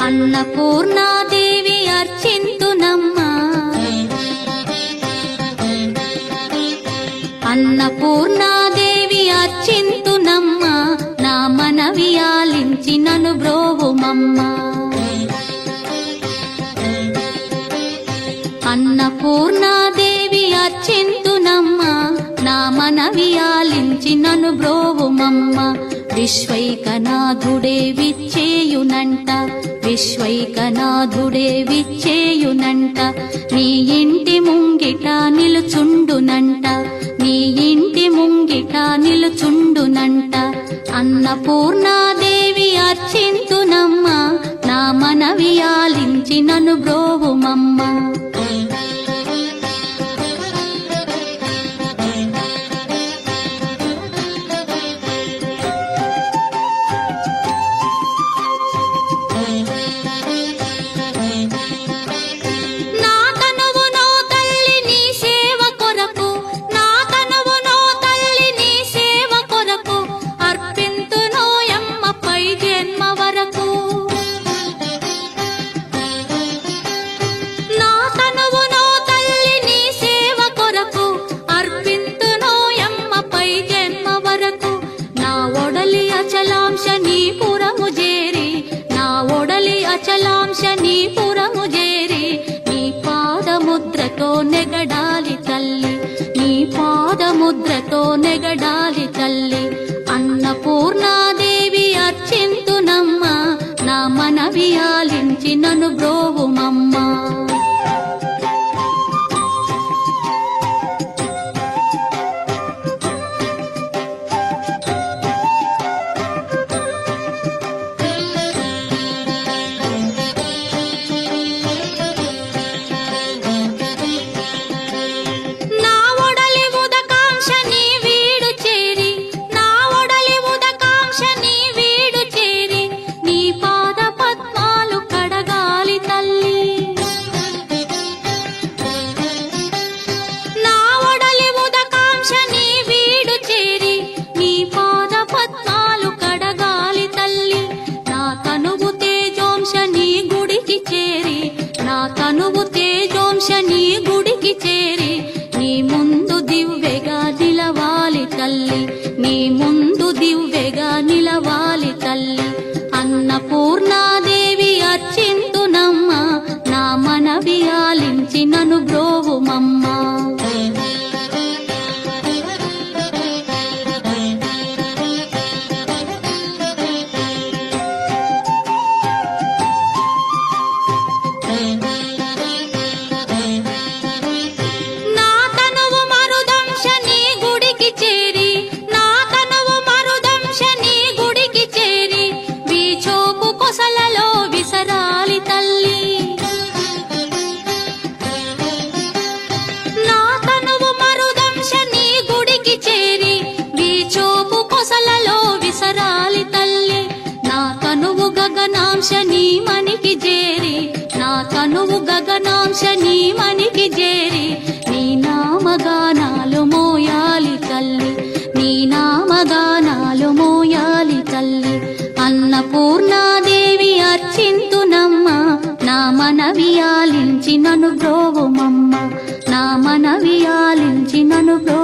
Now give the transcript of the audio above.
అన్నపూర్ణాదేవి అర్చింతునమ్మా, అన్నపూర్ణాదేవి అర్చింతునమ్మా, నా మనవి ఆలించి నన్ను బ్రోవుమమ్మా. అన్నపూర్ణాదేవి అర్చింతునమ్మా, నా మనవి ఆలించి నన్ను బ్రోవుమమ్మా. విశ్వైకనాథుడే విచ్చేయునంట, విశ్వైకనాథుడే విచ్చేయునంట, నీ ఇంటి ముంగిట నిలుచుండునంట, నీ ఇంటి ముంగిట నిలుచుండునంట. అన్నపూర్ణాదేవి అర్చింతునమ్మా, నా మనవి ఆలించి నన్ను బ్రోవుమమ్మా. అచలాంశ నీ పురము చేరి, నీ పాదముద్రతో నెగడాలి తల్లి, నీ పాదముద్రతో నెగడాలి తల్లి. అన్నపూర్ణాదేవి అర్చింతునమ్మా, నా మనవి ఆలించి నన్ను బ్రోవుమమ్మా. తనువు తేజోంశ నీ గుడికి చేరి, నీ ముందు దివ్వెగా నిలవాలి తల్లి, నీ ముందు దివ్వెగా నిలవాలి తల్లి. అన్నపూర్ణాదేవి అర్చింతునమ్మా, నా మనవి ఆలించి నన్ను బ్రోవుమమ్మా. గగనాంశ నీ మనికి చేరి, నా తనువు గగనాంశ నీ మనికి చేరి, నీ నామగానాలు మోయాలి తల్లి, నీ నామగానాలు మోయాలి తల్లి. అన్నపూర్ణాదేవి అర్చింతునమ్మా, నా మనవి ఆలించి నన్ను బ్రోవుమమ్మా, నా మనవి ఆలించి నన్ను బ్రో